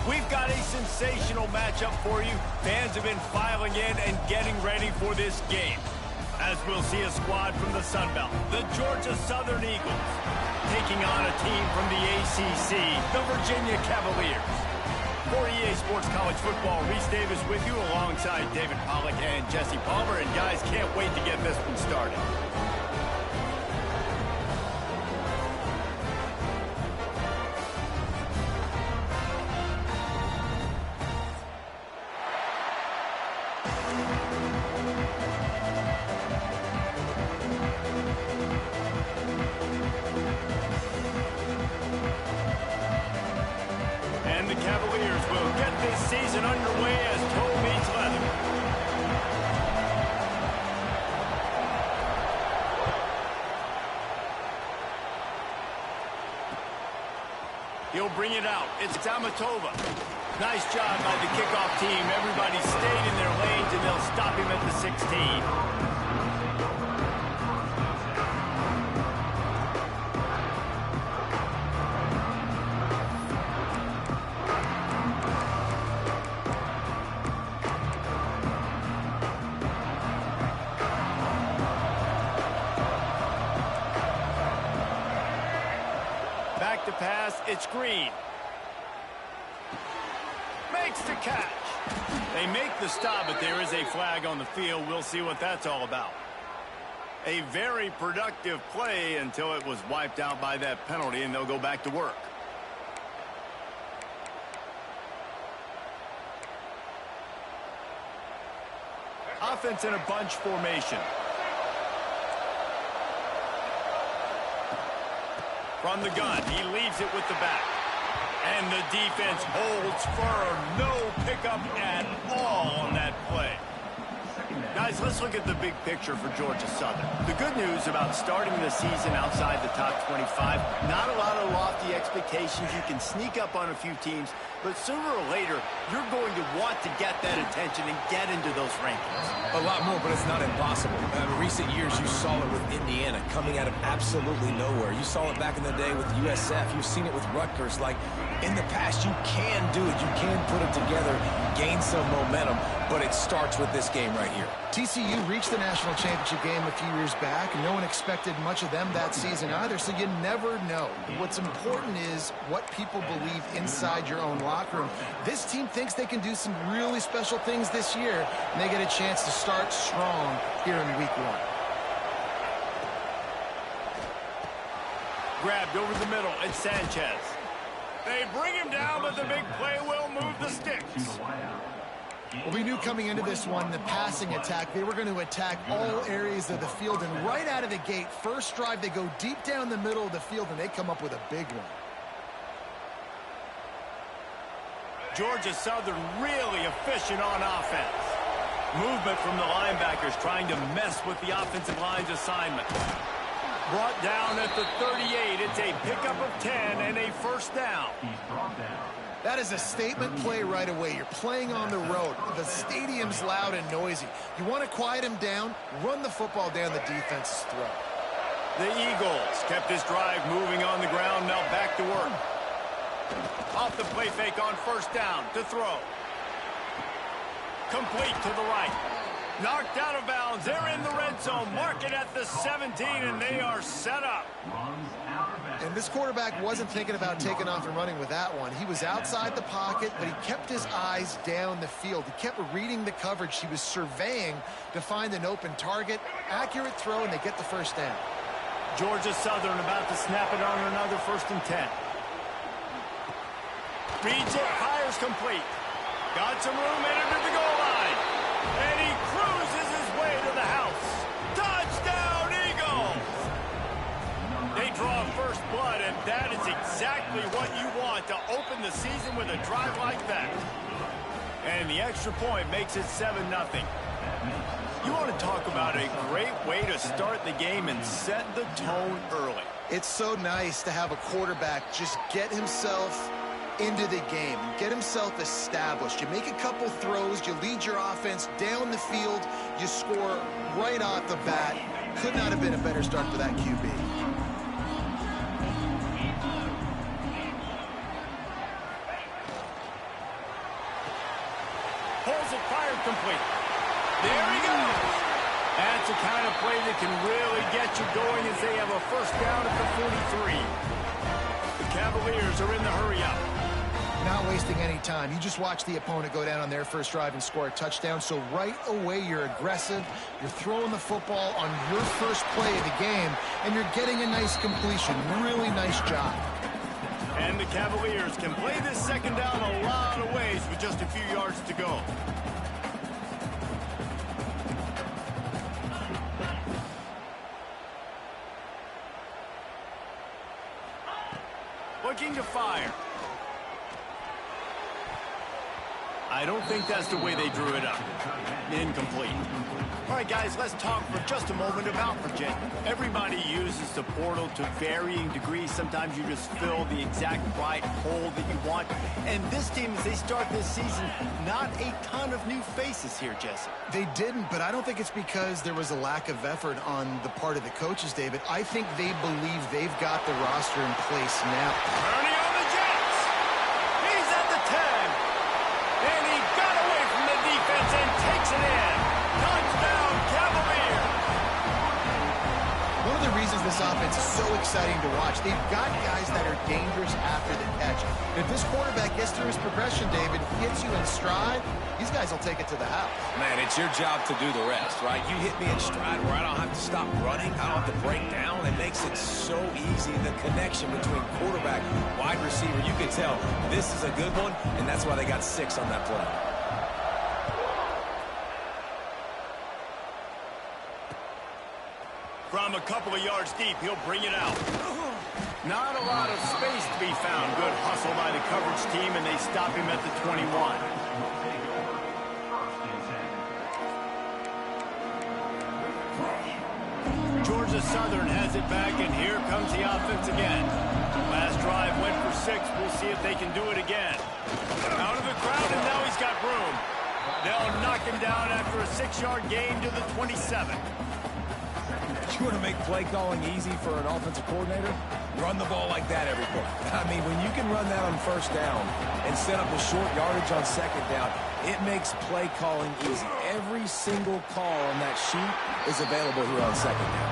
We've got a sensational matchup for you. Fans have been filing in and getting ready for this game. As we'll see a squad from the Sun Belt, the Georgia Southern Eagles, taking on a team from the ACC, the Virginia Cavaliers. For EA Sports College Football, Reese Davis with you alongside David Pollack and Jesse Palmer. And guys, can't wait to get this one started. And the Cavaliers will get this season underway as toe meets leather. He'll bring it out. It's Tamatova. Nice job by the kickoff team. Everybody stayed in their lanes, and they'll stop him at the 16. Back to pass, it's Green. Makes the catch. They make the stop, but there is a flag on the field. We'll see what that's all about. A very productive play until it was wiped out by that penalty, and they'll go back to work. Offense in a bunch formation. From the gun, he leaves it with the back. And the defense holds firm. No pickup at all on that play. Guys, let's look at the big picture for Georgia Southern. The good news about starting the season outside the top 25, not a lot of lofty expectations. You can sneak up on a few teams, but sooner or later, you're going to want to get that attention and get into those rankings. A lot more, but it's not impossible. In recent years, you saw it with Indiana coming out of absolutely nowhere. You saw it back in the day with USF. You've seen it with Rutgers. Like, in the past, you can do it. You can put it together, gain some momentum, but it starts with this game right here. TCU reached the national championship game a few years back, and no one expected much of them that season either, so you never know. What's important is what people believe inside your own locker room. This team thinks they can do some really special things this year, and they get a chance to start strong here in week 1. Grabbed over the middle, it's Sanchez. They bring him down, but the big play will move the sticks. Well, we knew coming into this one, the passing attack, they were going to attack all areas of the field, and right out of the gate, first drive, they go deep down the middle of the field, and they come up with a big one. Georgia Southern really efficient on offense. Movement from the linebackers trying to mess with the offensive line's assignment. Brought down at the 38. It's a pickup of 10 and a first down. That is a statement play right away. You're playing on the road. The stadium's loud and noisy. You want to quiet him down, run the football down the defense's throat. The Eagles kept this drive moving on the ground. Now back to work. Off the play fake on first down to throw. Complete to the right. Knocked out of bounds. They're in the red zone. Mark it at the 17, and they are set up. And this quarterback wasn't thinking about taking off and running with that one. He was outside the pocket, but he kept his eyes down the field. He kept reading the coverage. He was surveying to find an open target. Accurate throw, and they get the first down. Georgia Southern about to snap it on another 1st and 10. Reads it, fires complete. Got some room, entered the goal line. And he cruises his way to the house. Touchdown, Eagles! They draw first blood, and that is exactly what you want to open the season with a drive like that. And the extra point makes it 7-0. You want to talk about a great way to start the game and set the tone early. It's so nice to have a quarterback just get himself into the game, get himself established. You make a couple throws, you lead your offense down the field, you score right off the bat. Could not have been a better start for that QB. Pulls it, fired complete. There he goes. That's the kind of play that can really get you going as they have a first down at the 43. The Cavaliers are in the hurry-up. Not wasting any time. You just watch the opponent go down on their first drive and score a touchdown. So right away, you're aggressive. You're throwing the football on your first play of the game, and you're getting a nice completion. Really nice job. And the Cavaliers can play this second down a lot of ways with just a few yards to go. Looking to fire. I don't think that's the way they drew it up. Incomplete. All right, guys, let's talk for just a moment about Virginia. Everybody uses the portal to varying degrees. Sometimes you just fill the exact right hole that you want. And this team, as they start this season, not a ton of new faces here, Jesse. They didn't, but I don't think it's because there was a lack of effort on the part of the coaches, David. I think they believe they've got the roster in place now. Turning on the Jets. He's at the 10. And he got away from the defense and takes it in. Touchdown, Cavaliers. One of the reasons this offense is so exciting to watch, they've got guys that are dangerous after the catch. If this quarterback gets through his progression, David, hits you in stride, these guys will take it to the house. Man, it's your job to do the rest, right? You hit me in stride where I don't have to stop running. I don't have to break down. It makes it so easy. The connection between quarterback, wide receiver, you can tell this is a good one, and that's why they got 6 on that play. From a couple of yards deep, he'll bring it out. Not a lot of space to be found. Good hustle by the coverage team, and they stop him at the 21. Georgia Southern has it back, and here comes the offense again. Last drive went for 6. We'll see if they can do it again. Out of the crowd, and now he's got room. They'll knock him down after a 6-yard gain to the 27. You want to make play calling easy for an offensive coordinator? Run the ball like that every play. I mean, when you can run that on first down and set up a short yardage on second down, it makes play calling easy. Every single call on that sheet is available here on second down.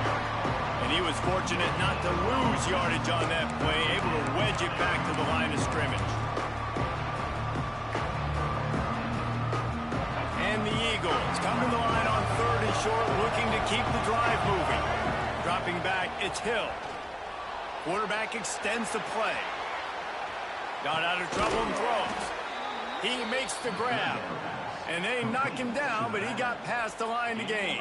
And he was fortunate not to lose yardage on that play, able to wedge it back to the line of scrimmage. And the Eagles come to the line on 3rd and short, looking to keep the drive moving. Dropping back, it's Hill. Quarterback extends the play. Got out of trouble and throws. He makes the grab. And they knock him down, but he got past the line to gain.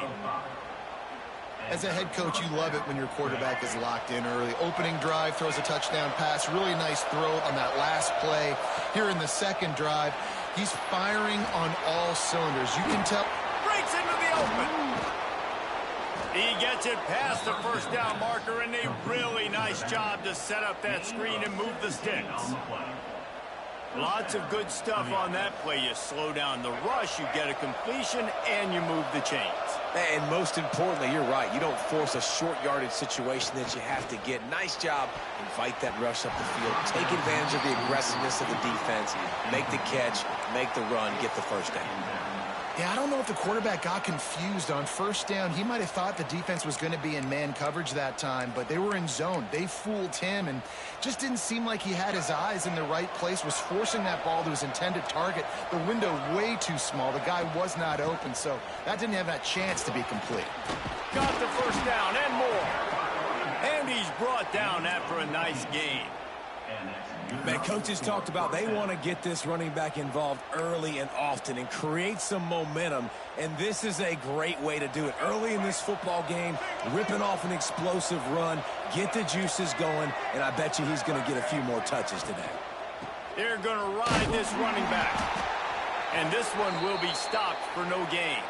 As a head coach, you love it when your quarterback is locked in early. Opening drive, throws a touchdown pass. Really nice throw on that last play. Here in the second drive, he's firing on all cylinders. You can tell. Breaks into the open. He gets it past the first down marker, and a really nice job to set up that screen and move the sticks. Lots of good stuff on that play. You slow down the rush, you get a completion, and you move the chains. And most importantly, you're right. You don't force a short yardage situation that you have to get. Nice job. Invite that rush up the field. Take advantage of the aggressiveness of the defense. Make the catch, make the run, get the first down. Yeah, I don't know if the quarterback got confused on first down. He might have thought the defense was going to be in man coverage that time, but they were in zone. They fooled him and just didn't seem like he had his eyes in the right place, was forcing that ball to his intended target. The window way too small. The guy was not open, so that didn't have that chance to be complete. Got the first down and more. And he's brought down after a nice gain. Man, coaches talked about they want to get this running back involved early and often and create some momentum, and this is a great way to do it. Early in this football game, ripping off an explosive run, get the juices going, and I bet you he's going to get a few more touches today. They're going to ride this running back, and this one will be stopped for no gain.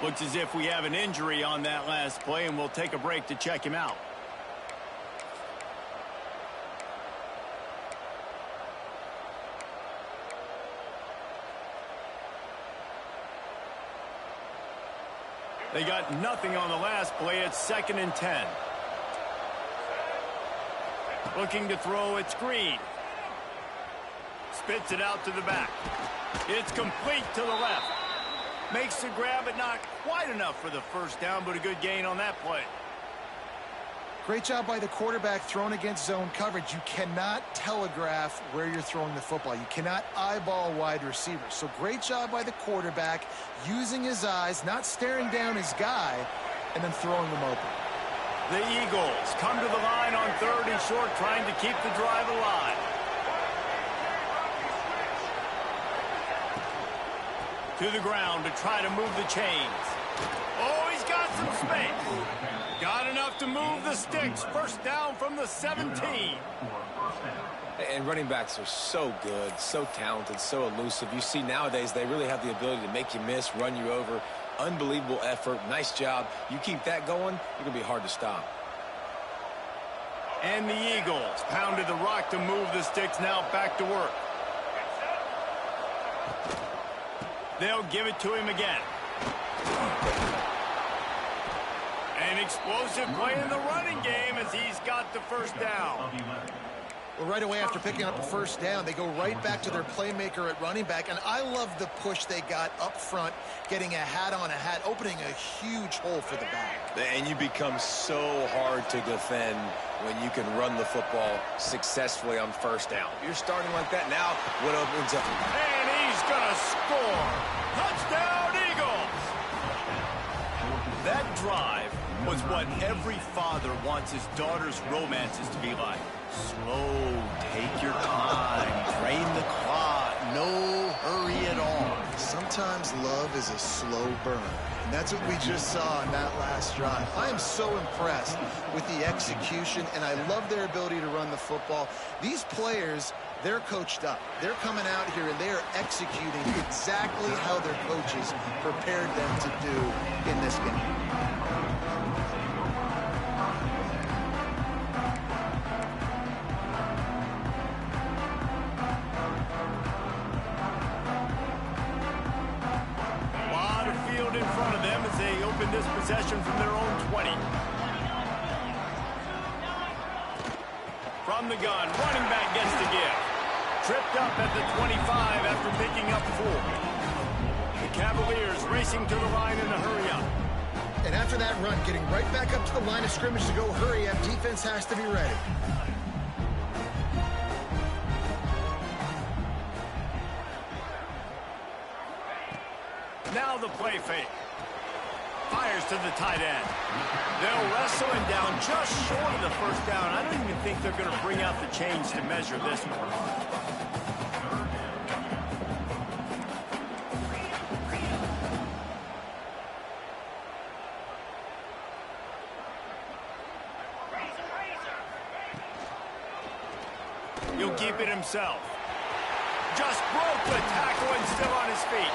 Looks as if we have an injury on that last play, and we'll take a break to check him out. They got nothing on the last play. It's 2nd and 10. Looking to throw, it's Green. spits it out to the back. It's complete to the left. Makes the grab, but not quite enough for the first down, but a good gain on that play. Great job by the quarterback thrown against zone coverage. You cannot telegraph where you're throwing the football. You cannot eyeball wide receivers. So great job by the quarterback using his eyes, not staring down his guy, and then throwing them open. The Eagles come to the line on 3rd and short, trying to keep the drive alive. To the ground to try to move the chains. Oh, he's got some space. Got enough to move the sticks. First down from the 17. And running backs are so good, so talented, so elusive. You see nowadays they really have the ability to make you miss, run you over. Unbelievable effort. Nice job. You keep that going, you're going to be hard to stop. And the Eagles pounded the rock to move the sticks. Now back to work. They'll give it to him again. An explosive play in the running game as he's got the first down. Well, right away after picking up a first down, they go right back to their playmaker at running back. And I love the push they got up front, getting a hat on a hat, opening a huge hole for the back. And you become so hard to defend when you can run the football successfully on first down. You're starting like that now, what opens up? And he's going to score. Touchdown, Eagles! That drive was what every father wants his daughter's romances to be like. Slow, take your time, drain the clock, no hurry at all. Sometimes love is a slow burn, and that's what we just saw in that last drive. I am so impressed with the execution, and I love their ability to run the football. These players, they're coached up. They're coming out here, and they are executing exactly how their coaches prepared them to do in this game. This possession from their own 20. From the gun, running back gets the give. Tripped up at the 25 after picking up 4. The Cavaliers racing to the line in a hurry-up. And after that run, getting right back up to the line of scrimmage to go hurry-up, defense has to be ready. Now the play fake. Fires to the tight end. They'll wrestle him down just short of the first down. I don't even think they're going to bring out the chains to measure this one. He'll keep it himself. Just broke the tackle and still on his feet.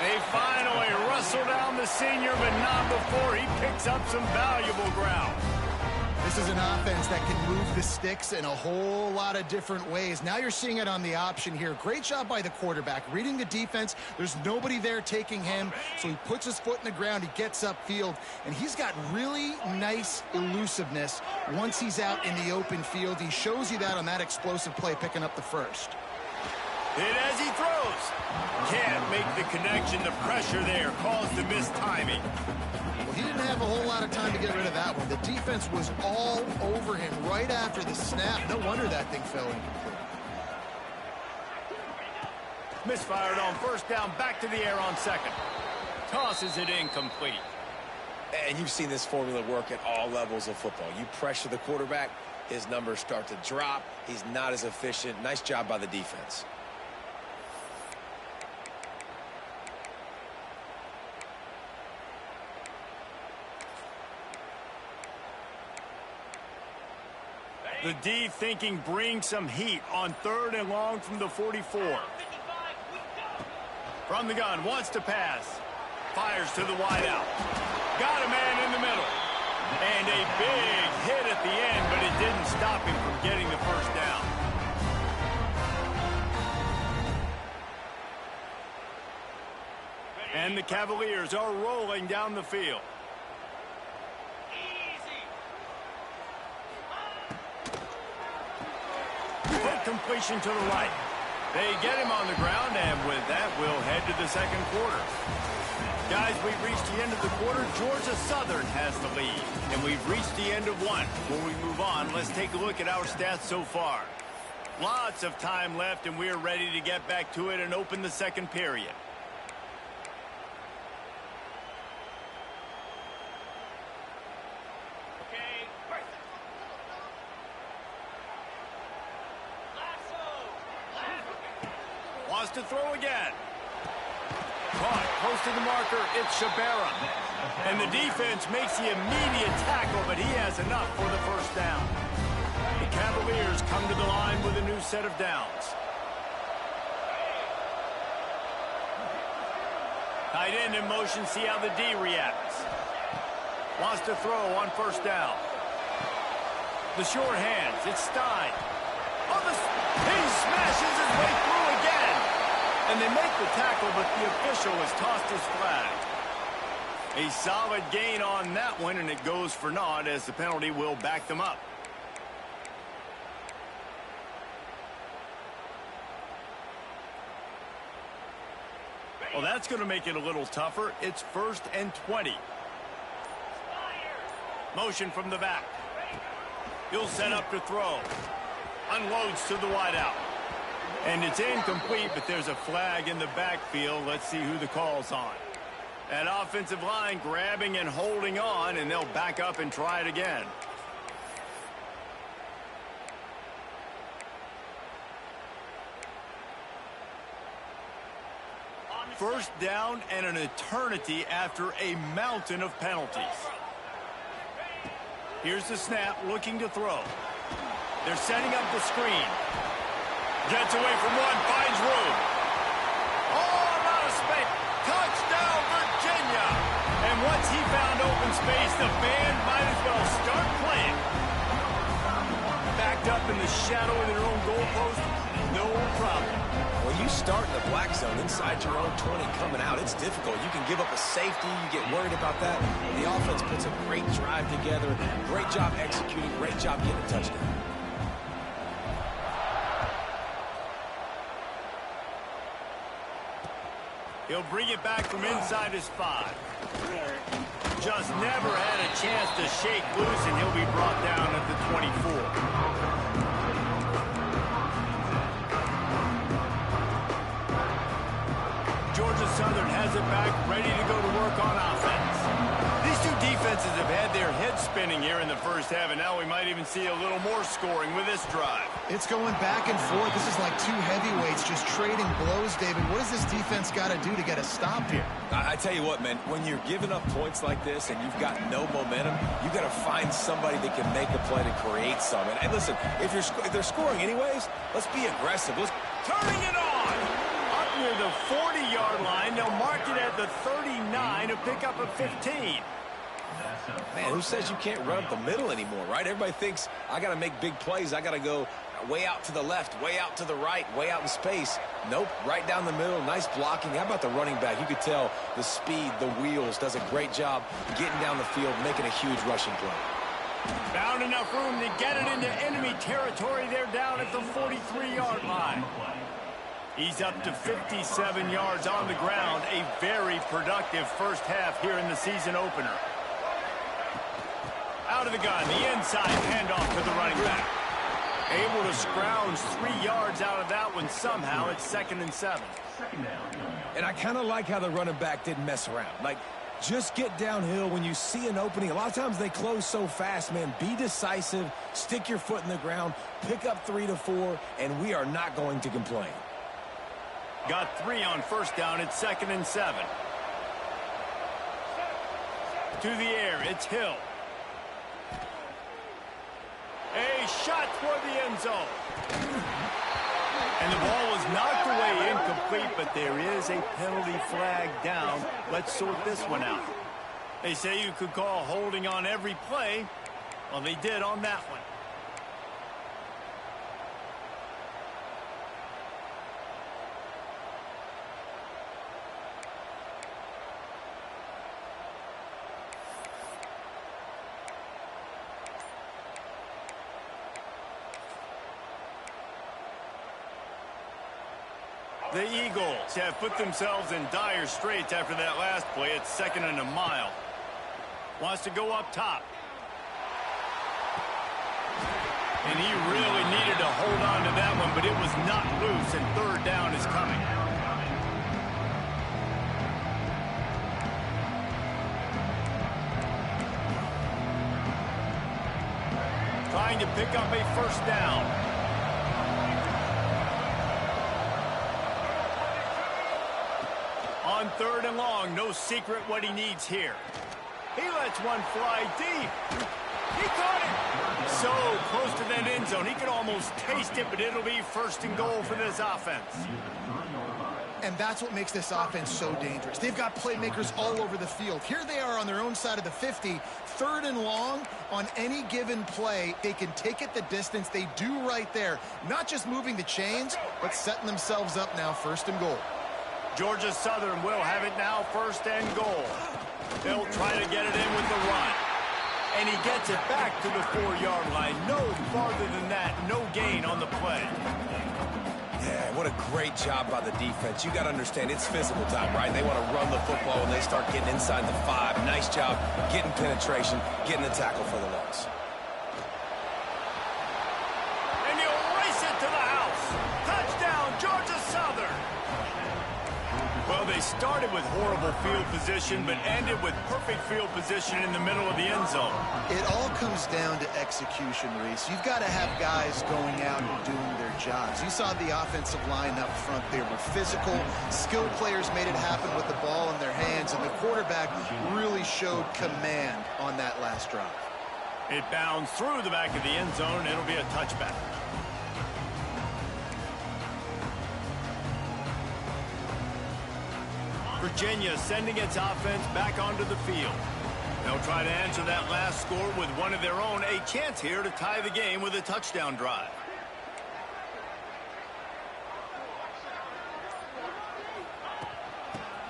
They finally wrestle down the senior, but not before he picks up some valuable ground. This is an offense that can move the sticks in a whole lot of different ways. Now you're seeing it on the option here. Great job by the quarterback. Reading the defense, there's nobody there taking him, so he puts his foot in the ground, he gets upfield, and he's got really nice elusiveness once he's out in the open field. He shows you that on that explosive play, picking up the first. Hit as he throws. Can't make the connection. The pressure there caused the missed timing. Well, he didn't have a whole lot of time to get rid of that one. The defense was all over him right after the snap. No wonder that thing fell incomplete. Misfired on first down. Back to the air on second. Tosses it incomplete. And you've seen this formula work at all levels of football. You pressure the quarterback, his numbers start to drop. He's not as efficient. Nice job by the defense. The D thinking bring some heat on 3rd and long from the 44. From the gun, wants to pass. Fires to the wideout. Got a man in the middle. And a big hit at the end, but it didn't stop him from getting the first down. And the Cavaliers are rolling down the field. Quick completion to the right. They get him on the ground, and with that, we'll head to the second quarter. Guys, we've reached the end of the quarter. Georgia Southern has the lead, and we've reached the end of one. Before we move on, let's take a look at our stats so far. Lots of time left, and we're ready to get back to it and open the second period. Wants to throw again. Caught close to the marker. It's Shabera. And the defense makes the immediate tackle, but he has enough for the first down. The Cavaliers come to the line with a new set of downs. Tight end in motion. See how the D reacts. Wants to throw on first down. The short hands. It's Stein. He smashes his way through again. And they make the tackle, but the official has tossed his flag. A solid gain on that one, and it goes for naught as the penalty will back them up. Well, that's going to make it a little tougher. It's 1st and 20. Motion from the back. He'll set up to throw. Unloads to the wideout. And it's incomplete, but there's a flag in the backfield. Let's see who the call's on. That offensive line grabbing and holding on, and they'll back up and try it again. First down and an eternity after a mountain of penalties. Here's the snap, looking to throw. They're setting up the screen. Gets away from one, finds room. Oh, a lot of space. Touchdown, Virginia. And once he found open space, the band might as well start playing. Backed up in the shadow of their own goalpost, no problem. When you start in the black zone inside your own 20 coming out, it's difficult. You can give up a safety. You get worried about that. The offense puts a great drive together. Great job executing. Great job getting a touchdown. He'll bring it back from inside his 5. Just never had a chance to shake loose, and he'll be brought down at the 24. Georgia Southern has it back, ready to go to work on offense. These two defenses have had their heads spinning here in the first half, and now we might even see a little more scoring with this drive. It's going back and forth. This is like two heavyweights just trading blows, David. What does this defense got to do to get a stop here? I tell you what, man, when you're giving up points like this and you've got no momentum, you got to find somebody that can make a play to create some. And listen, if they're scoring anyways, let's be aggressive. Turning it on! Up near the 40-yard line, they'll mark it at the 39 to pick up a 15. Man, who says you can't run up the middle anymore, right? Everybody thinks I got to make big plays. I got to go way out to the left, way out to the right, way out in space. Nope, right down the middle. Nice blocking. How about the running back? You could tell the speed, the wheels, does a great job getting down the field, making a huge rushing play. Found enough room to get it into enemy territory. They're down at the 43-yard line. He's up to 57 yards on the ground. A very productive first half here in the season opener. Out of the gun, the inside handoff to the running back. Able to scrounge 3 yards out of that one somehow. It's 2nd and 7. And I kind of like how the running back didn't mess around. Like, just get downhill when you see an opening. A lot of times they close so fast, man. Be decisive, stick your foot in the ground, pick up 3 to 4, and we are not going to complain. Got 3 on first down. It's 2nd and 7. To the air, it's Hill. A shot toward the end zone. And the ball was knocked away incomplete, but there is a penalty flag down. Let's sort this one out. They say you could call holding on every play. Well, they did on that one. The Eagles have put themselves in dire straits after that last play. It's 2nd and a mile. Wants to go up top. And he really needed to hold on to that one, but it was not loose, and 3rd down is coming. Trying to pick up a 1st down. On 3rd and long, no secret what he needs here. He lets one fly deep. He caught it. So close to that end zone. He could almost taste it, but it'll be 1st and goal for this offense. And that's what makes this offense so dangerous. They've got playmakers all over the field. Here they are on their own side of the 50. 3rd and long, on any given play, they can take it the distance. They do right there. Not just moving the chains, but setting themselves up now 1st and goal. Georgia Southern will have it now 1st and goal. They'll try to get it in with the run. And he gets it back to the 4-yard line. No farther than that. No gain on the play. Yeah, what a great job by the defense. You got to understand, it's physical time, right? They want to run the football when they start getting inside the 5. Nice job getting penetration, getting the tackle for the loss. And he'll race it to the house. Touchdown, Georgia Southern. Well, they started with horrible field position, but ended with perfect field position in the middle of the end zone. It all comes down to execution, Reese. You've got to have guys going out and doing their jobs. You saw the offensive line up front. They were physical. Skilled players made it happen with the ball in their hands, and the quarterback really showed command on that last drive. It bounds through the back of the end zone, and it'll be a touchback. Virginia sending its offense back onto the field. They'll try to answer that last score with one of their own. A chance here to tie the game with a touchdown drive.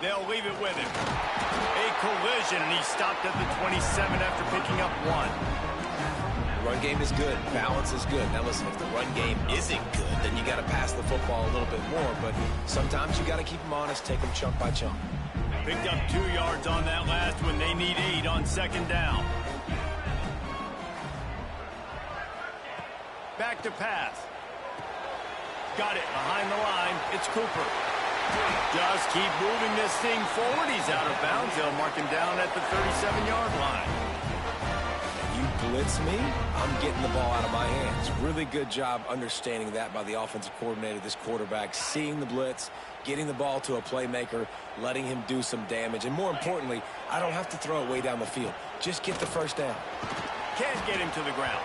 They'll leave it with him. A collision, and he stopped at the 27 after picking up 1. The run game is good. Balance is good. Now listen, if the run game isn't good, then you got to pass the football a little bit more. But sometimes you got to keep them honest, take them chunk by chunk. Picked up 2 yards on that last one. They need 8 on 2nd down. Back to pass. Got it behind the line. It's Cooper. Just keep moving this thing forward. He's out of bounds. They'll mark him down at the 37-yard line. You blitz me, I'm getting the ball out of my hands. Really good job understanding that by the offensive coordinator, this quarterback, seeing the blitz, getting the ball to a playmaker, letting him do some damage. And more importantly, I don't have to throw it way down the field. Just get the 1st down. Can't get him to the ground.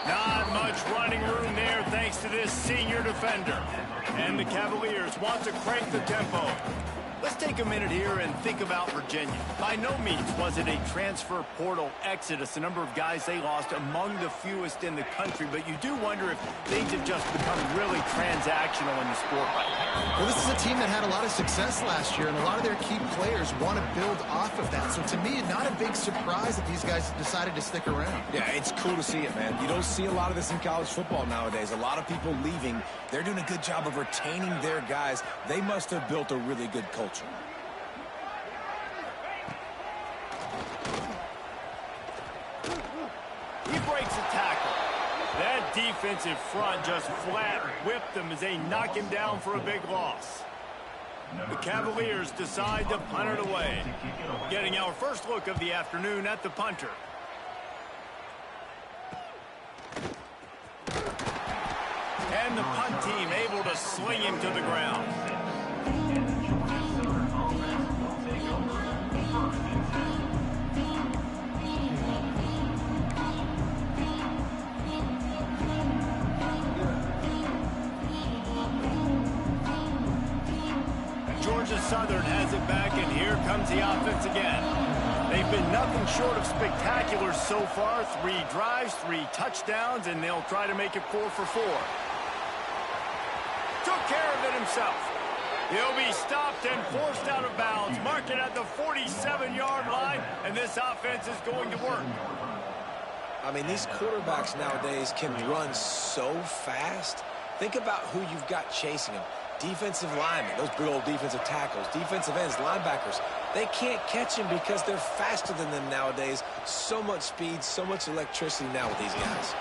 Not much running room there thanks to this senior defender. And the Cavaliers want to crank the tempo. Let's take a minute here and think about Virginia. By no means was it a transfer portal exodus, the number of guys they lost among the fewest in the country, but you do wonder if things have just become really transactional in the sport right now. Well, this is a team that had a lot of success last year, and a lot of their key players want to build off of that. So to me, not a big surprise that these guys decided to stick around. Yeah, it's cool to see it, man. You don't see a lot of this in college football nowadays. A lot of people leaving. They're doing a good job of retaining their guys. They must have built a really good culture. He breaks a tackle. That defensive front just flat whipped him as they knock him down for a big loss. The Cavaliers decide to punt it away. Getting our first look of the afternoon at the punter. And the punt team able to sling him to the ground. Georgia Southern has it back, and here comes the offense again. They've been nothing short of spectacular so far. 3 drives, 3 touchdowns, and they'll try to make it 4 for 4. Took care of it himself. He'll be stopped and forced out of bounds. Mark it at the 47-yard line, and this offense is going to work. I mean, these quarterbacks nowadays can run so fast. Think about who you've got chasing them. Defensive linemen, those big old defensive tackles, defensive ends, linebackers, they can't catch him because they're faster than them nowadays. So much speed, so much electricity now with these guys.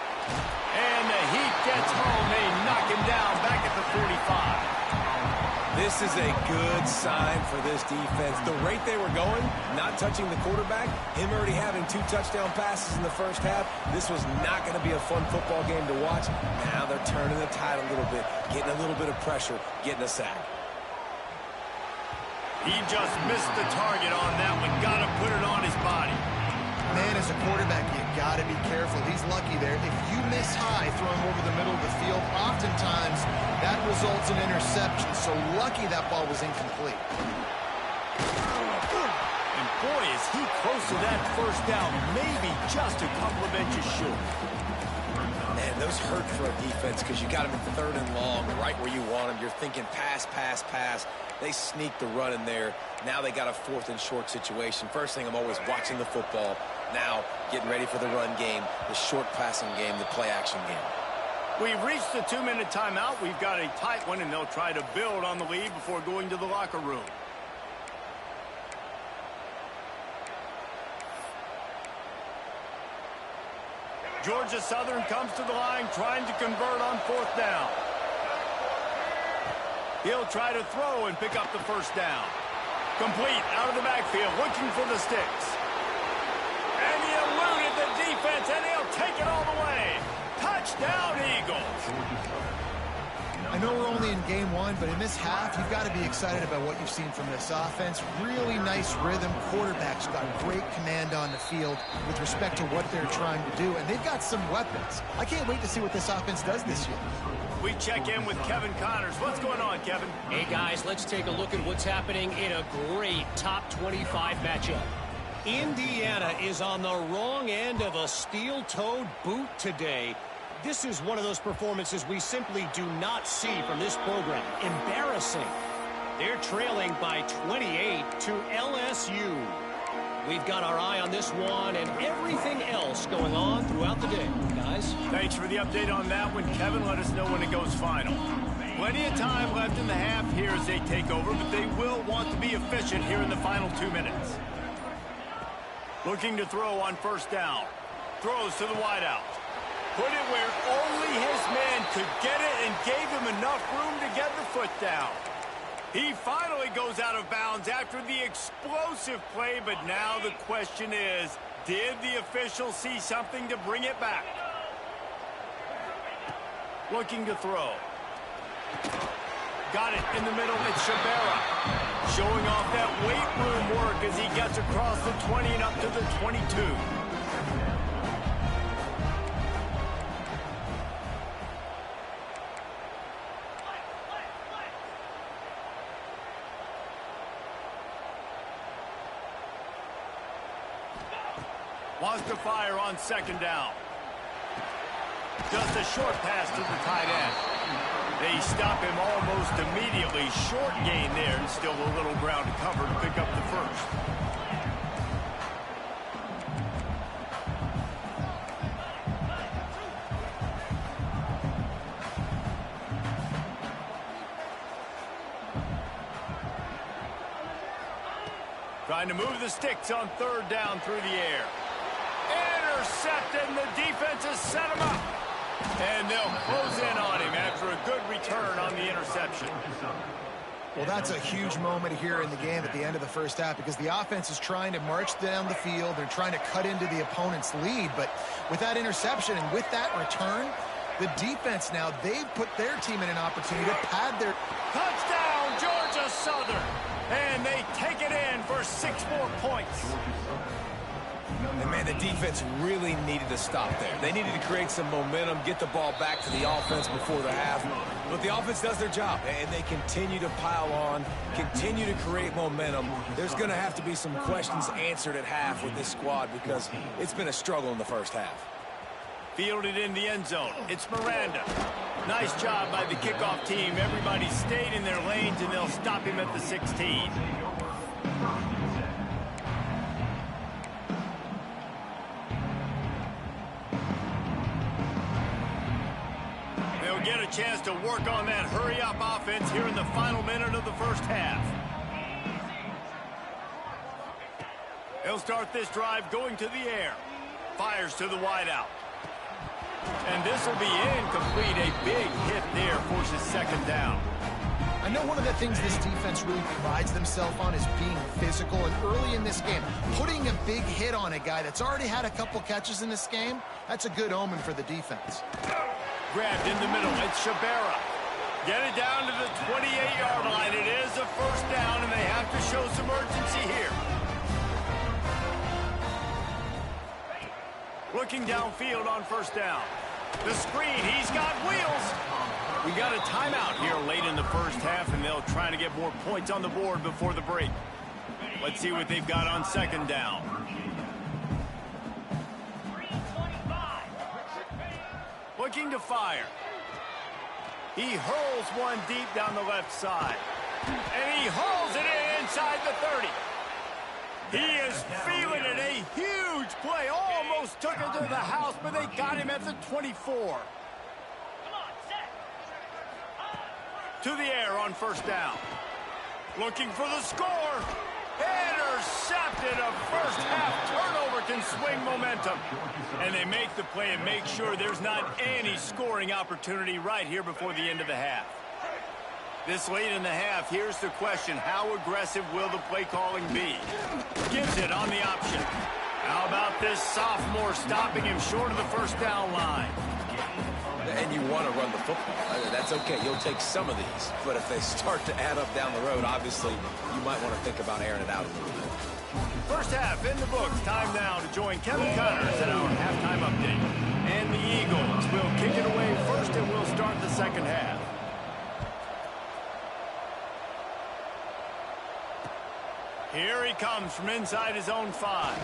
And the heat gets home. They knock him down back at the 45. This is a good sign for this defense. The rate they were going, not touching the quarterback, him already having 2 touchdown passes in the first half, this was not going to be a fun football game to watch. Now they're turning the tide a little bit, getting a little bit of pressure, getting a sack. He just missed the target on that one. Got to put it on his body. Man, as a quarterback, you got to be careful. He's lucky there. If you miss high throwing over the middle of the field, oftentimes that results in interception. So lucky that ball was incomplete. And boy, is he close to that first down. Maybe just a couple of inches short. Man, those hurt for a defense because you got him at 3rd and long, right where you want him. You're thinking pass, pass, pass. They sneaked the run in there. Now they got a 4th and short situation. First thing, I'm always watching the football. Now getting ready for the run game, the short passing game, the play action game. We've reached the 2-minute timeout. We've got a tight one, and they'll try to build on the lead before going to the locker room. Georgia Southern comes to the line trying to convert on 4th down. He'll try to throw and pick up the first down. Complete out of the backfield, looking for the sticks. And he eluded the defense, and he'll take it all the way. Touchdown, Eagles. I know we're only in game 1, but in this half, you've got to be excited about what you've seen from this offense. Really nice rhythm. Quarterback's got great command on the field with respect to what they're trying to do, and they've got some weapons. I can't wait to see what this offense does this year. We check in with Kevin Connors. What's going on, Kevin? Hey, guys, let's take a look at what's happening in a great top 25 matchup. Indiana is on the wrong end of a steel-toed boot today. This is one of those performances we simply do not see from this program. Embarrassing. They're trailing by 28 to LSU. We've got our eye on this one and everything else going on throughout the day, guys. Thanks for the update on that one, Kevin. Let us know when it goes final. Plenty of time left in the half here as they take over, but they will want to be efficient here in the final 2 minutes. Looking to throw on 1st down. Throws to the wideout. Put it where only his man could get it and gave him enough room to get the foot down. He finally goes out of bounds after the explosive play, but now the question is, did the official see something to bring it back? Looking to throw. Got it in the middle. It's Shabera. Showing off that weight room work as he gets across the 20 and up to the 22. Wants to fire on 2nd down. Just a short pass to the tight end. They stop him almost immediately. Short gain there, and still a little ground to cover to pick up the first. Trying to move the sticks on 3rd down through the air. Intercepted, and the defense has set him up. And they'll close in on him after a good return on the interception. Well, that's a huge moment here in the game at the end of the first half because the offense is trying to march down the field. They're trying to cut into the opponent's lead. But with that interception and with that return, the defense now, they've put their team in an opportunity to pad their... Touchdown, Georgia Southern. And they take it in for 6 more points. And, man, the defense really needed to stop there. They needed to create some momentum, get the ball back to the offense before the half. But the offense does their job, and they continue to pile on, continue to create momentum. There's going to have to be some questions answered at half with this squad because it's been a struggle in the first half. Fielded in the end zone. It's Miranda. Nice job by the kickoff team. Everybody stayed in their lanes, and they'll stop him at the 16. They'll get a a chance to work on that hurry-up offense here in the final minute of the first half. He'll start this drive going to the air. Fires to the wideout. And this will be incomplete. A big hit there forces second down. I know one of the things this defense really prides themselves on is being physical, and early in this game, putting a big hit on a guy that's already had a couple catches in this game, that's a good omen for the defense. Grabbed in the middle, it's Shabara. Get it down to the 28-yard line. It is a first down, and they have to show some urgency here. Looking downfield on first down. The screen, he's got wheels. We got a timeout here late in the first half, and they'll try to get more points on the board before the break. Let's see what they've got on second down. Looking to fire. He hurls one deep down the left side. And he hauls it in inside the 30. He is feeling it. A huge play. Almost took it to the house, but they got him at the 24. To the air on first down. Looking for the score. Intercepted. A first half turnover can swing momentum. And they make the play and make sure there's not any scoring opportunity right here before the end of the half. This late in the half, here's the question. How aggressive will the play calling be? Gives it on the option. How about this sophomore stopping him short of the first down line? And you want to run the football. That's okay. You'll take some of these. But if they start to add up down the road, obviously, you might want to think about airing it out a little bit. First half in the books. Time now to join Kevin Connors at our halftime update. And the Eagles will kick it away first, and we'll start the second half. Here he comes from inside his own 5.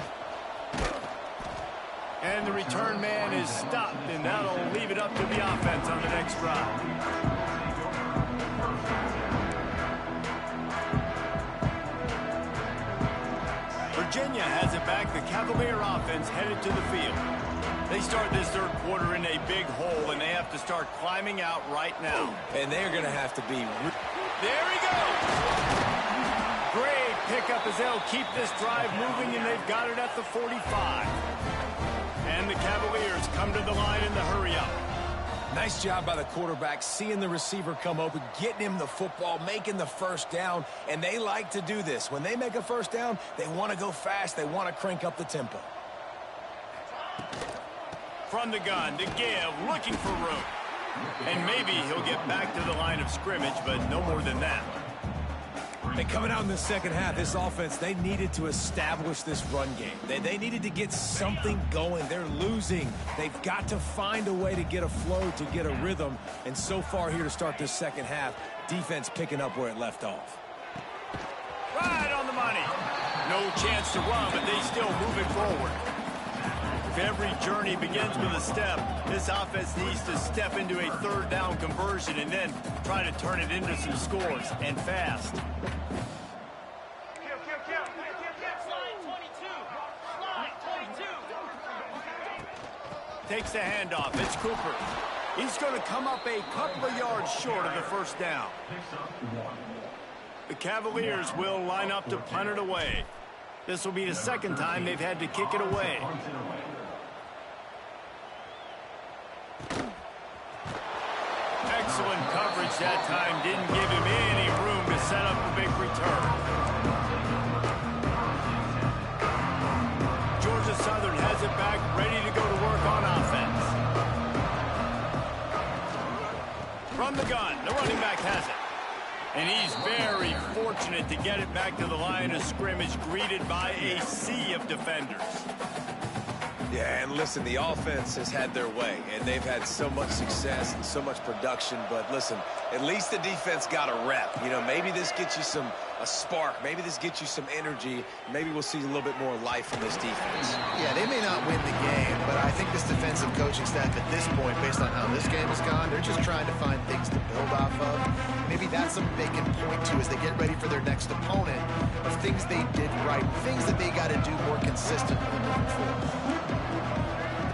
And the return man is stopped, and that'll leave it up to the offense on the next drive. Virginia has it back. The Cavalier offense headed to the field. They start this third quarter in a big hole, and they have to start climbing out right now. And they're going to have to be... There he goes! Great pickup as they'll keep this drive moving, and they've got it at the 45. And the Cavaliers come to the line in the hurry-up. Nice job by the quarterback, seeing the receiver come open, getting him the football, making the first down, and they like to do this. When they make a first down, they want to go fast. They want to crank up the tempo. From the gun to give, looking for room. And maybe he'll get back to the line of scrimmage, but no more than that. And coming out in the second half, this offense, they needed to establish this run game. They needed to get something going. They're losing. They've got to find a way to get a flow, to get a rhythm. And so far here to start this second half, defense picking up where it left off. Right on the money. No chance to run, but they still move it forward. If every journey begins with a step, this offense needs to step into a third down conversion and then try to turn it into some scores, and fast. Takes the handoff. It's Cooper. He's going to come up a couple of yards short of the first down. The Cavaliers will line up to punt it away. This will be the second time they've had to kick it away. Excellent coverage that time. Didn't give him any room to set up a big return. Georgia Southern has it back, ready to go to work on offense. From the gun, the running back has it. And he's very fortunate to get it back to the line of scrimmage, greeted by a sea of defenders. Yeah, and listen, the offense has had their way, and they've had so much success and so much production. But listen, at least the defense got a rep. You know, maybe this gets you a spark. Maybe this gets you some energy. Maybe we'll see a little bit more life from this defense. Yeah, they may not win the game, but I think this defensive coaching staff at this point, based on how this game has gone, they're just trying to find things to build off of. Maybe that's something they can point to as they get ready for their next opponent, of things they did right, things that they got to do more consistently moving forward.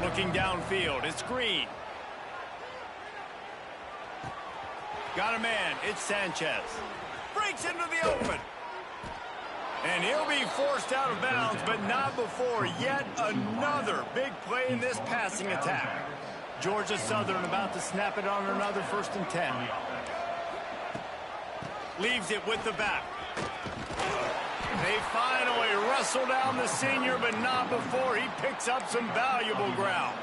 Looking downfield, it's Green. Got a man. It's Sanchez. Breaks into the open. And he'll be forced out of bounds, but not before yet another big play in this passing attack. Georgia Southern about to snap it on another 1st and 10. Leaves it with the back. They finally wrestle down the senior, but not before he picks up some valuable ground.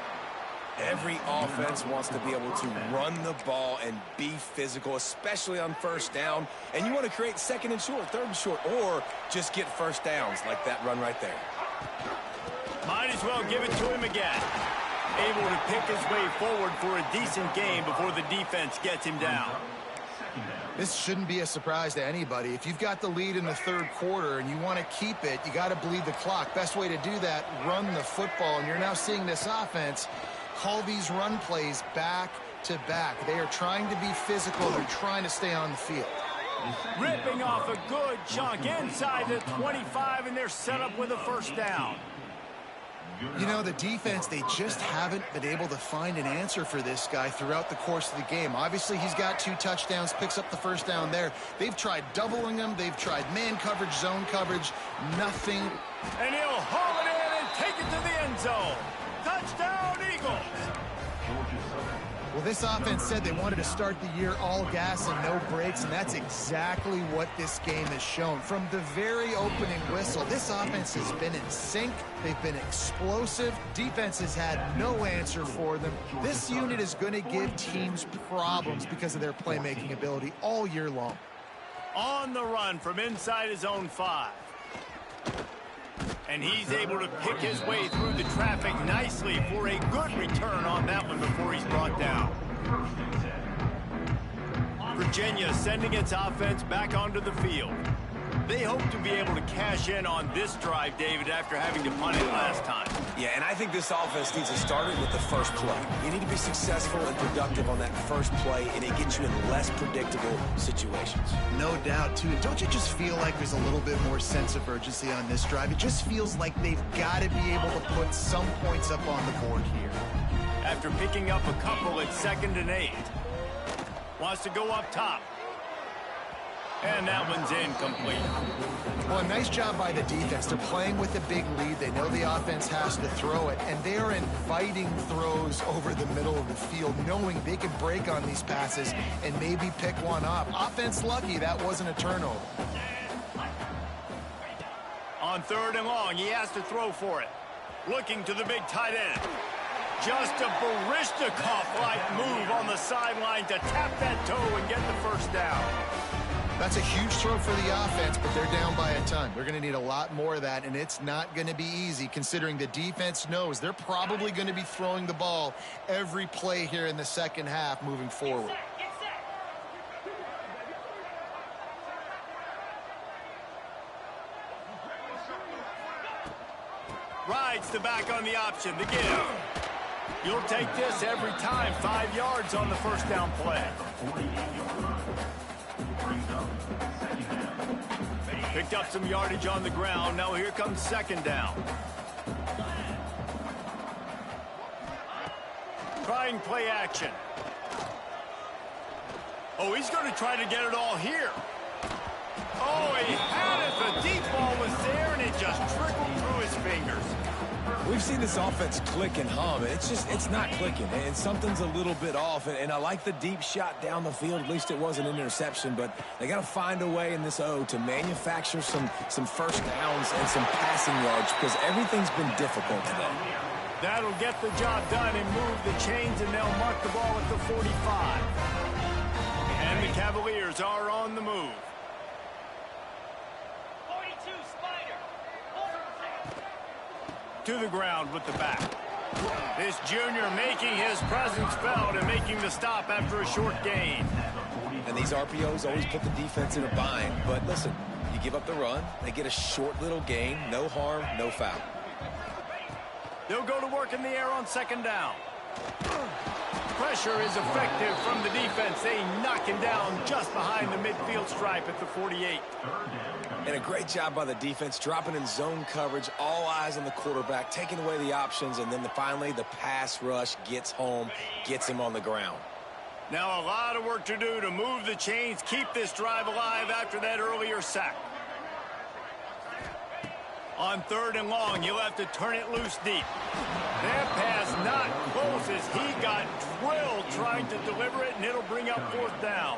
Every offense wants to be able to run the ball and be physical, especially on 1st down. And you want to create 2nd and short, 3rd and short, or just get 1st downs like that run right there. Might as well give it to him again. Able to pick his way forward for a decent game before the defense gets him down. This shouldn't be a surprise to anybody. If you've got the lead in the 3rd quarter and you want to keep it, you got to bleed the clock. Best way to do that, run the football. And you're now seeing this offense call these run plays back to back. They are trying to be physical. They're trying to stay on the field. Ripping off a good chunk inside the 25, and they're set up with a 1st down. You know, the defense, they just haven't been able to find an answer for this guy throughout the course of the game. Obviously, he's got 2 touchdowns, picks up the 1st down there. They've tried doubling him. They've tried man coverage, zone coverage. Nothing. And he'll haul it in and take it to the end zone. Touchdown, Eagles. Well, this offense said they wanted to start the year all gas and no brakes, and that's exactly what this game has shown. From the very opening whistle, this offense has been in sync. They've been explosive. Defense has had no answer for them. This unit is going to give teams problems because of their playmaking ability all year long. On the run from inside his own 5. And he's able to pick his way through the traffic nicely for a good return on that one before he's brought down. Virginia sending its offense back onto the field. They hope to be able to cash in on this drive, David, after having to punt it last time. Yeah, and I think this offense needs to start it with the first play. You need to be successful and productive on that first play, and it gets you in less predictable situations. No doubt, too. Don't you just feel like there's a little bit more sense of urgency on this drive? It just feels like they've got to be able to put some points up on the board here. After picking up a couple at 2nd and 8. Wants to go up top. And that one's incomplete. Well, a nice job by the defense. They're playing with a big lead. They know the offense has to throw it, and they are inviting throws over the middle of the field, knowing they can break on these passes and maybe pick one up. Offense lucky that wasn't a turnover. On 3rd and long, he has to throw for it. Looking to the big tight end. Just a Barishnikov-like move on the sideline to tap that toe and get the 1st down. That's a huge throw for the offense, but they're down by a ton. They're going to need a lot more of that, and it's not going to be easy considering the defense knows they're probably going to be throwing the ball every play here in the 2nd half moving forward. Rides the back on the option, the give. You'll take this every time. 5 yards on the 1st down play. Picked up some yardage on the ground. Now here comes 2nd down. Trying play action. Oh, he's going to try to get it all here. Oh, he had it. The deep ball was there, and it just trickled through his fingers. We've seen this offense click and hum, and it's not clicking, and something's a little bit off. And I like the deep shot down the field. At least it wasn't an interception, but they got to find a way in this O to manufacture some 1st downs and some passing yards because everything's been difficult today. That'll get the job done and move the chains, and they'll mark the ball at the 45. And the Cavaliers are on the move. To the ground with the back. This junior making his presence felt and making the stop after a short gain. And these RPOs always put the defense in a bind. But listen, you give up the run, they get a short little gain, no harm, no foul. They'll go to work in the air on 2nd down. Pressure is effective from the defense. They knock him down just behind the midfield stripe at the 48. And a great job by the defense, dropping in zone coverage, all eyes on the quarterback, taking away the options, and then finally the pass rush gets home, gets him on the ground. Now a lot of work to do to move the chains, keep this drive alive after that earlier sack. On 3rd and long, you'll have to turn it loose deep. That pass not close as he got drilled trying to deliver it, and it'll bring up 4th down.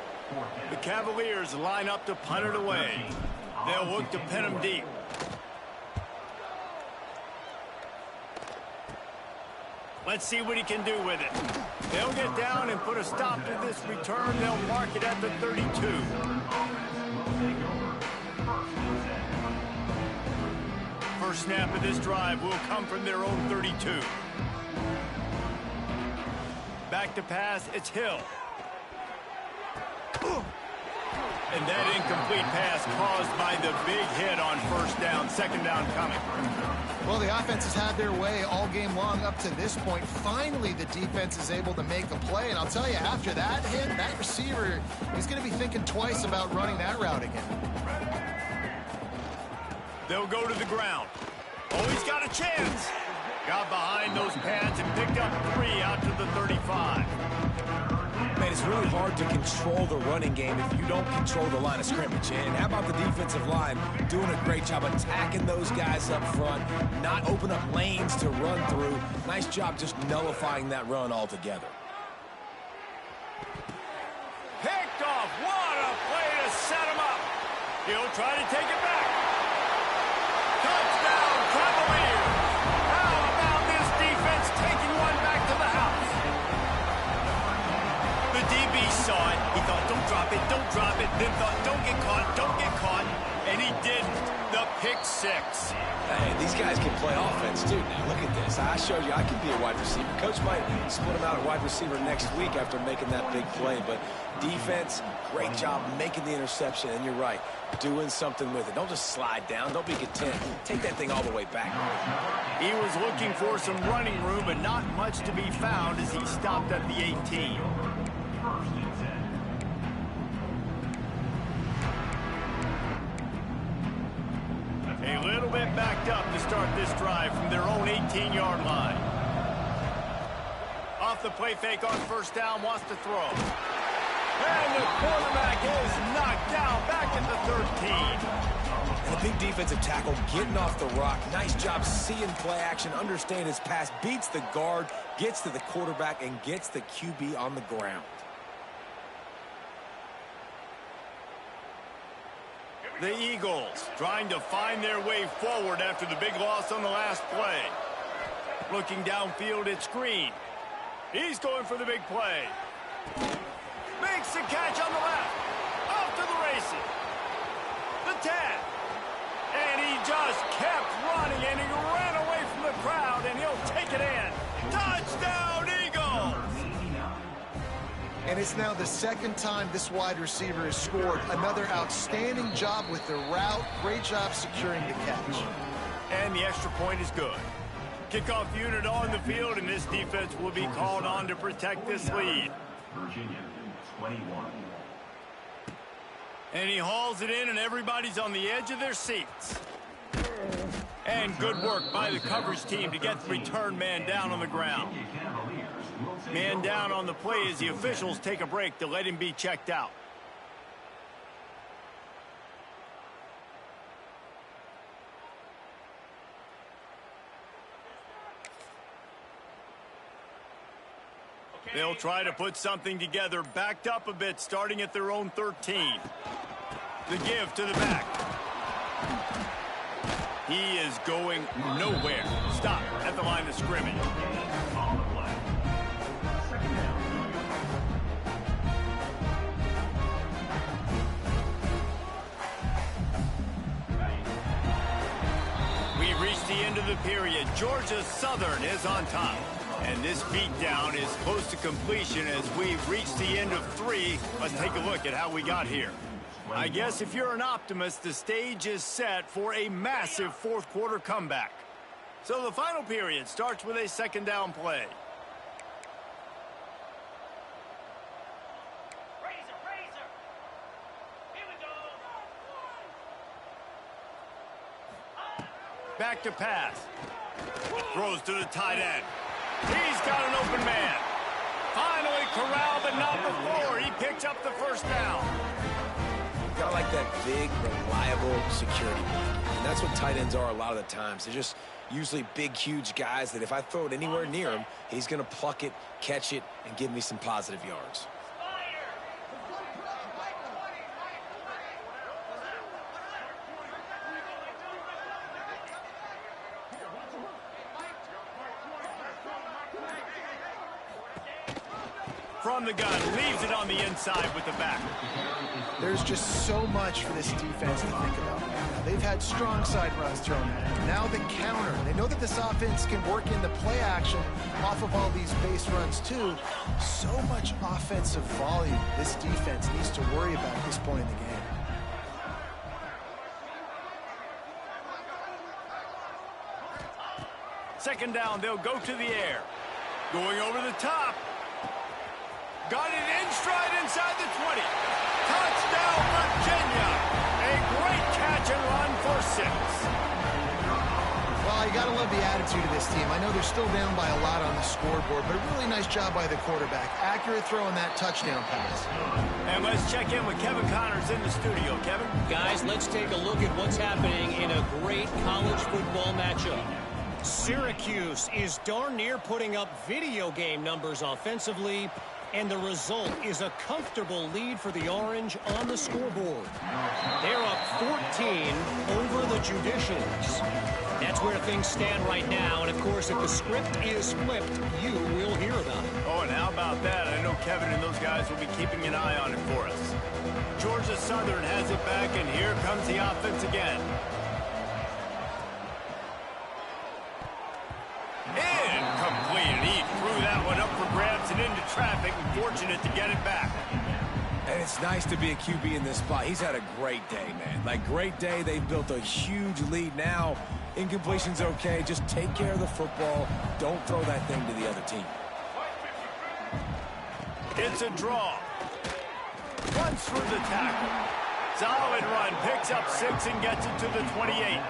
The Cavaliers line up to punt it away. They'll look to pin him deep. Let's see what he can do with it. They'll get down and put a stop to this return. They'll mark it at the 32. First snap of this drive will come from their own 32. Back to pass, it's Hill. And that incomplete pass caused by the big hit on 1st down, 2nd down coming. Well, the offense has had their way all game long up to this point. Finally, the defense is able to make a play. And I'll tell you, after that hit, that receiver, he's going to be thinking twice about running that route again. They'll go to the ground. Oh, he's got a chance. Got behind those pads and picked up 3 out to the 35. Man, it's really hard to control the running game if you don't control the line of scrimmage. And how about the defensive line doing a great job attacking those guys up front, not open up lanes to run through. Nice job just nullifying that run altogether. Picked off. What a play to set him up. He'll try to take it back. Touchdown, Cavaliers. How about this defense taking one back to the house? The DB saw it. He thought, don't drop it, don't drop it. Then thought, don't get caught, don't get caught. And he didn't. The pick 6. Hey, these guys can play offense, too. Now, look at this. I showed you I can be a wide receiver. Coach might split him out at wide receiver next week after making that big play. But defense, great job making the interception. And you're right, doing something with it. Don't just slide down. Don't be content. Take that thing all the way back. He was looking for some running room, but not much to be found as he stopped at the 18. A little bit backed up to start this drive from their own 18-yard line. Off the play fake on 1st down, wants to throw. And the quarterback is knocked down back at the 13. And a big defensive tackle getting off the rock. Nice job seeing play action, understand his pass, beats the guard, gets to the quarterback, and gets the QB on the ground. The Eagles trying to find their way forward after the big loss on the last play. Looking downfield, it's Green. He's going for the big play. Makes the catch on the left. Off to the races. The 10. And he just kept running, and he ran away from the crowd, and he'll take it in. Touchdown, Eagles! And it's now the 2nd time this wide receiver has scored. Another outstanding job with the route. Great job securing the catch. And the extra point is good. Kickoff unit on the field, and this defense will be called on to protect this lead. Virginia, 21. And he hauls it in, and everybody's on the edge of their seats. And good work by the coverage team to get the return man down on the ground. Man down on the play as the officials take a break to let him be checked out. They'll try to put something together, backed up a bit, starting at their own 13. The give to the back. He is going nowhere. Stop at the line of scrimmage. We've reached the end of the period. Georgia Southern is on top. And this beatdown is close to completion as we've reached the end of 3. Let's take a look at how we got here. I guess if you're an optimist, the stage is set for a massive 4th quarter comeback. So the final period starts with a 2nd down play. Back to pass. Throws to the tight end. He's got an open man. Finally corralled, but not before he picks up the first down. Got like that big, reliable security blanket. And that's what tight ends are a lot of the times. They're just usually big, huge guys that if I throw it anywhere near him, he's going to pluck it, catch it, and give me some positive yards. From the gun, leaves it on the inside with the back. There's just so much for this defense to think about. They've had strong side runs thrown at them. Now the counter. They know that this offense can work in the play action off of all these base runs too. So much offensive volume this defense needs to worry about at this point in the game. Second down, they'll go to the air. Going over the top. Got it in stride inside the 20. Touchdown, Virginia. A great catch and run for 6. Well, you got to love the attitude of this team. I know they're still down by a lot on the scoreboard, but a really nice job by the quarterback. Accurate throw on that touchdown pass. And let's check in with Kevin Connors in the studio. Kevin? Guys, let's take a look at what's happening in a great college football matchup. Syracuse is darn near putting up video game numbers offensively, and the result is a comfortable lead for the Orange on the scoreboard. They're up 14 over the Judicials. That's where things stand right now, and of course, if the script is flipped, you will hear about it. Oh, and how about that? I know Kevin and those guys will be keeping an eye on it for us. Georgia Southern has it back, and here comes the offense again. Incomplete. He threw that one up for grabs and into traffic, and fortunate to get it back. And it's nice to be a QB in this spot. He's had a great day, man. Like, great day. They've built a huge lead now. Incompletion's okay. Just take care of the football. Don't throw that thing to the other team. It's a draw. Runs through the tackle. Solid run. Picks up 6 and gets it to the 28.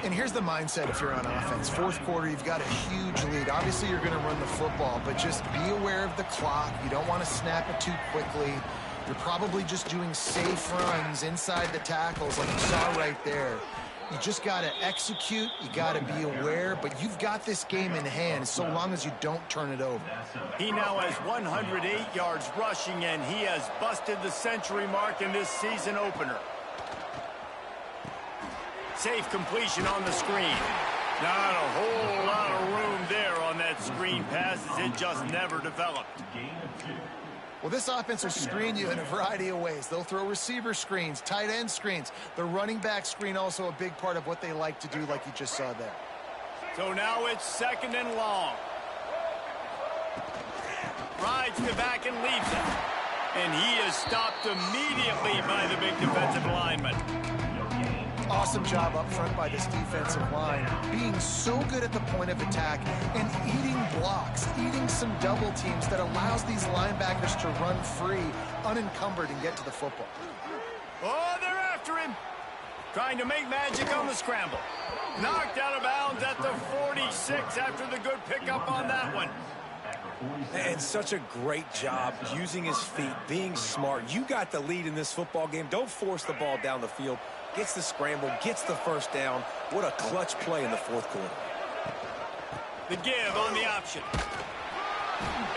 And here's the mindset if you're on offense. Fourth quarter, you've got a huge lead. Obviously, you're going to run the football, but just be aware of the clock. You don't want to snap it too quickly. You're probably just doing safe runs inside the tackles like you saw right there. You just got to execute. You got to be aware, but you've got this game in hand so long as you don't turn it over. He now has 108 yards rushing, and he has busted the century mark in this season opener. Safe completion on the screen. Not a whole lot of room there on that screen pass as it just never developed. Well, this offense will screen you in a variety of ways. They'll throw receiver screens, tight end screens. The running back screen also a big part of what they like to do, like you just saw there. So now it's second and long. Rides the back and leaves it. And he is stopped immediately by the big defensive lineman. Awesome job up front by this defensive line, being so good at the point of attack and eating blocks, eating some double teams that allows these linebackers to run free, unencumbered, and get to the football. Oh, they're after him. Trying to make magic on the scramble. Knocked out of bounds at the 46 after the good pickup on that one. And such a great job using his feet, being smart. You got the lead in this football game. Don't force the ball down the field. Gets the scramble, gets the first down. What a clutch play in the fourth quarter. The give on the option.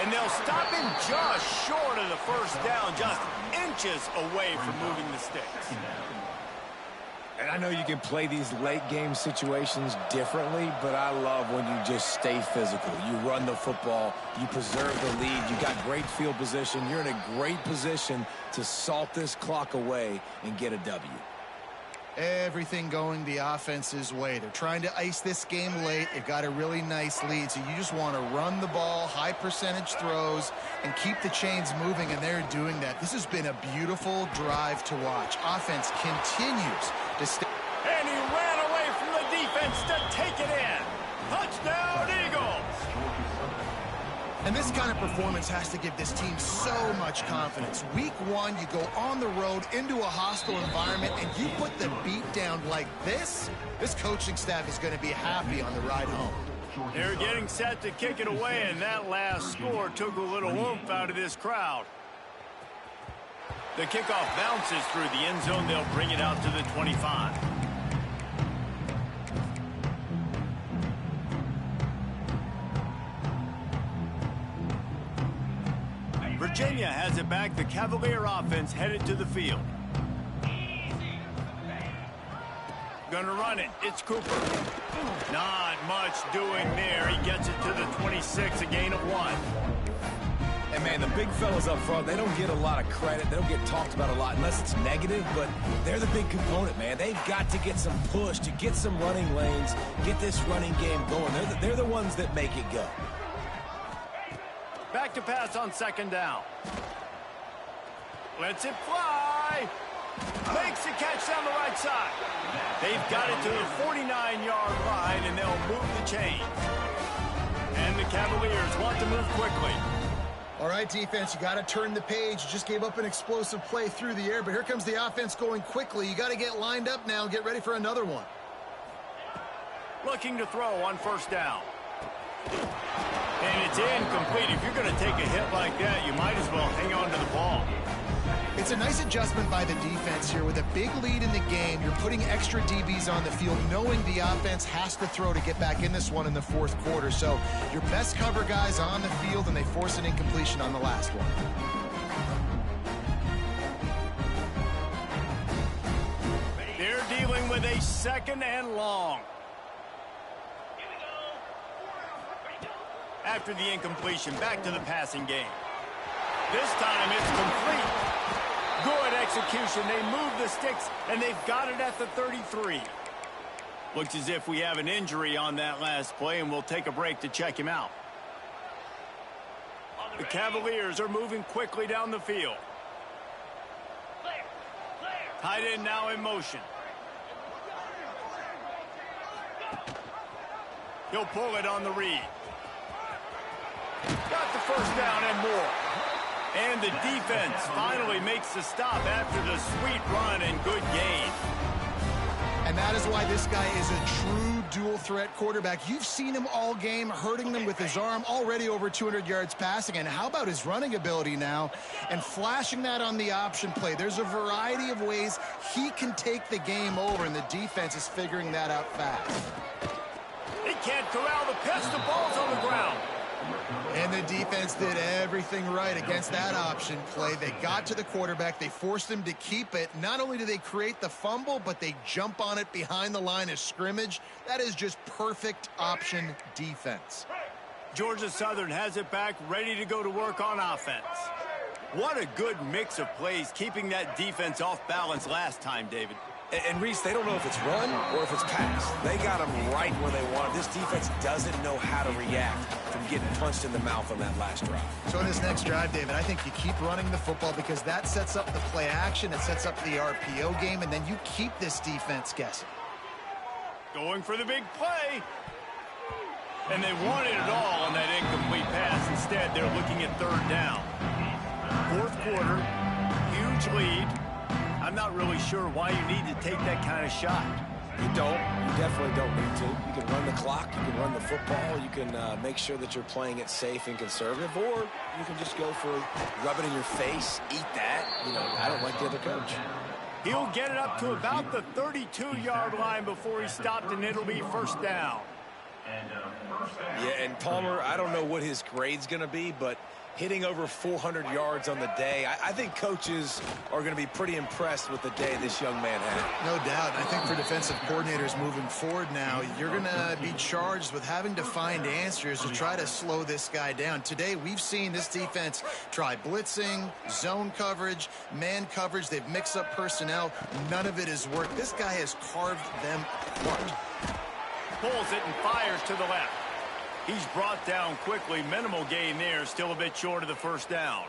And they'll stop him just short of the first down, just inches away from moving the sticks. And I know you can play these late game situations differently, but I love when you just stay physical. You run the football, you preserve the lead, you got great field position. You're in a great position to salt this clock away and get a W. Everything going the offense's way. They're trying to ice this game late. They've got a really nice lead, so you just want to run the ball, high percentage throws, and keep the chains moving, and they're doing that. This has been a beautiful drive to watch. Offense continues to stay. And he ran away from the defense to take it in. Touchdown, Eagles! And this kind of performance has to give this team so much confidence. Week 1, you go on the road into a hostile environment, and you put the beat down like this. This coaching staff is going to be happy on the ride home. They're getting set to kick it away, and that last score took a little oomph out of this crowd. The kickoff bounces through the end zone. They'll bring it out to the 25. Virginia has it back. The Cavalier offense headed to the field. Gonna run it. It's Cooper. Not much doing there. He gets it to the 26, a gain of 1. And, man, the big fellas up front, they don't get a lot of credit. They don't get talked about a lot unless it's negative, but they're the big component, man. They've got to get some push, to get some running lanes, get this running game going. They're the ones that make it go. Back to pass on second down. Lets it fly. Makes the catch down the right side. They've got it to the 49-yard line, and they'll move the chains. And the Cavaliers want to move quickly. All right, defense, you got to turn the page. You just gave up an explosive play through the air, but here comes the offense going quickly. You got to get lined up now and get ready for another one. Looking to throw on first down. And it's incomplete. If you're going to take a hit like that, you might as well hang on to the ball. It's a nice adjustment by the defense here. With a big lead in the game, you're putting extra DBs on the field, knowing the offense has to throw to get back in this one in the fourth quarter. So your best cover guys on the field, and they force an incompletion on the last one. They're dealing with a second and long. After the incompletion, back to the passing game. This time it's complete. Good execution. They move the sticks, and they've got it at the 33. Looks as if we have an injury on that last play, and we'll take a break to check him out. The Cavaliers are moving quickly down the field. Tight end now in motion. He'll pull it on the read. Got the first down and more. And the defense finally makes the stop after the sweet run and good gain. And that is why this guy is a true dual-threat quarterback. You've seen him all game, hurting them with his arm, already over 200 yards passing. And how about his running ability now? And flashing that on the option play. There's a variety of ways he can take the game over, and the defense is figuring that out fast. He can't corral the pitch. The ball's on the ground. And the defense did everything right against that option play. They got to the quarterback. They forced him to keep it. Not only do they create the fumble, but they jump on it behind the line of scrimmage. That is just perfect option defense. Georgia Southern has it back, ready to go to work on offense. What a good mix of plays, keeping that defense off balance last time, David. And Reese, they don't know if it's run or if it's pass. They got them right where they want it. This defense doesn't know how to react from getting punched in the mouth on that last drive. So in this next drive, David, I think you keep running the football because that sets up the play action. It sets up the RPO game, and then you keep this defense guessing. Going for the big play. And they wanted it all on that incomplete pass. Instead, they're looking at third down. Fourth quarter, huge lead. I'm not really sure why you need to take that kind of shot. You don't. You definitely don't need to. You can run the clock. You can run the football. You can make sure that you're playing it safe and conservative, or you can just go for rub it in your face, eat that. You know, I don't like the other coach. He'll get it up to about the 32-yard line before he's stopped, and it'll be first down. Yeah, and Palmer, I don't know what his grade's going to be, but hitting over 400 yards on the day, I think coaches are going to be pretty impressed with the day this young man had. No doubt. I think for defensive coordinators moving forward now, you're going to be charged with having to find answers to try to slow this guy down. Today, we've seen this defense try blitzing, zone coverage, man coverage. They've mixed up personnel. None of it has worked. This guy has carved them apart. Pulls it and fires to the left. He's brought down quickly. Minimal gain there. Still a bit short of the first down.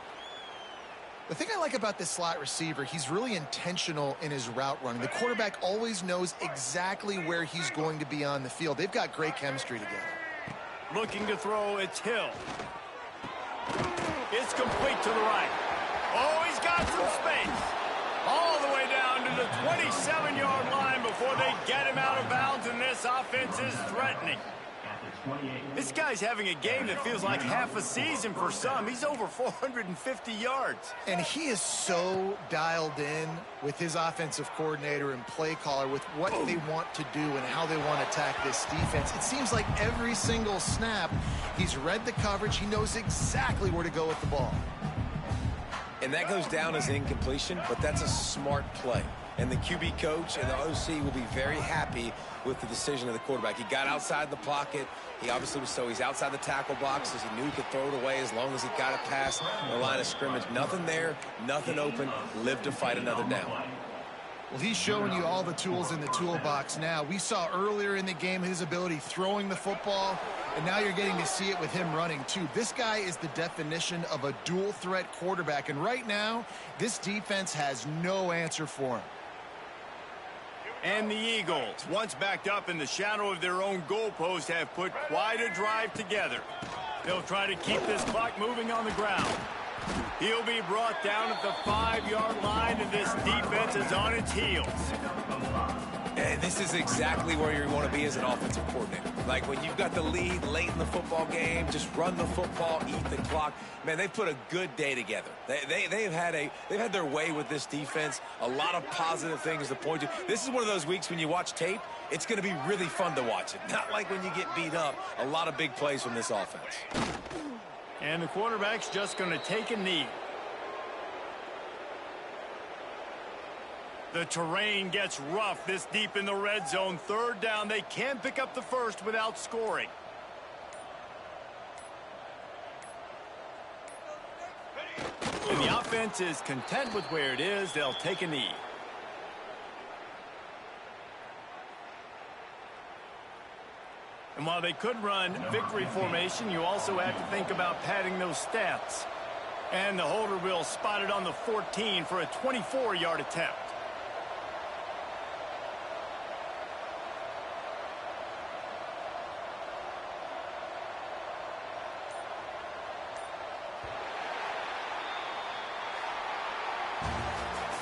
The thing I like about this slot receiver, he's really intentional in his route running. The quarterback always knows exactly where he's going to be on the field. They've got great chemistry together. Looking to throw, it's Hill. It's complete to the right. Oh, he's got some space. All the way down to the 27-yard line before they get him out of bounds, and this offense is threatening. This guy's having a game that feels like half a season for some. He's over 450 yards. And he is so dialed in with his offensive coordinator and play caller with what they want to do and how they want to attack this defense. It seems like every single snap, he's read the coverage. He knows exactly where to go with the ball. And that goes down as incompletion, but that's a smart play. And the QB coach and the OC will be very happy with the decision of the quarterback. He got outside the pocket. He obviously was he's outside the tackle box as he knew he could throw it away as long as he got it past the line of scrimmage. Nothing there, nothing open. Live to fight another down. Well, he's showing you all the tools in the toolbox now. We saw earlier in the game his ability throwing the football, and now you're getting to see it with him running too. This guy is the definition of a dual-threat quarterback, and right now, this defense has no answer for him. And the Eagles, once backed up in the shadow of their own goalpost, have put quite a drive together. They'll try to keep this clock moving on the ground. He'll be brought down at the 5-yard line, and this defense is on its heels. And this is exactly where you want to be as an offensive coordinator. Like when you've got the lead late in the football game, just run the football, eat the clock. Man, they've put a good day together. They've had their way with this defense. A lot of positive things to point to. This is one of those weeks when you watch tape, it's going to be really fun to watch it. Not like when you get beat up. A lot of big plays from this offense. And the quarterback's just going to take a knee. The terrain gets rough this deep in the red zone. Third down, they can't pick up the first without scoring. And the offense is content with where it is. They'll take a knee. And while they could run victory formation, you also have to think about padding those stats. And the holder will spot it on the 14 for a 24-yard attempt.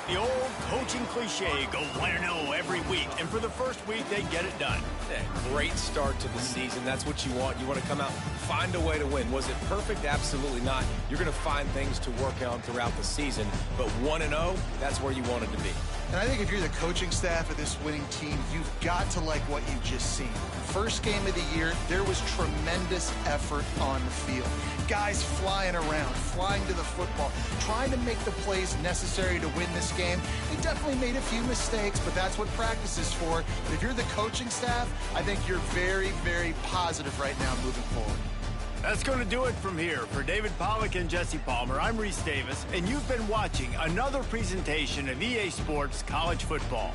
The old coaching cliche, go 1-0 every week. And for the first week, they get it done. Yeah, great start to the season. That's what you want. You want to come out, find a way to win. Was it perfect? Absolutely not. You're going to find things to work on throughout the season. But 1-0, that's where you want it to be. And I think if you're the coaching staff of this winning team, you've got to like what you've just seen. First game of the year, there was tremendous effort on the field. Guys flying around, flying to the football, trying to make the plays necessary to win this game. They definitely made a few mistakes, but that's what practice is for. But if you're the coaching staff, I think you're very, very positive right now moving forward. That's going to do it from here. For David Pollack and Jesse Palmer, I'm Reese Davis, and you've been watching another presentation of EA Sports College Football.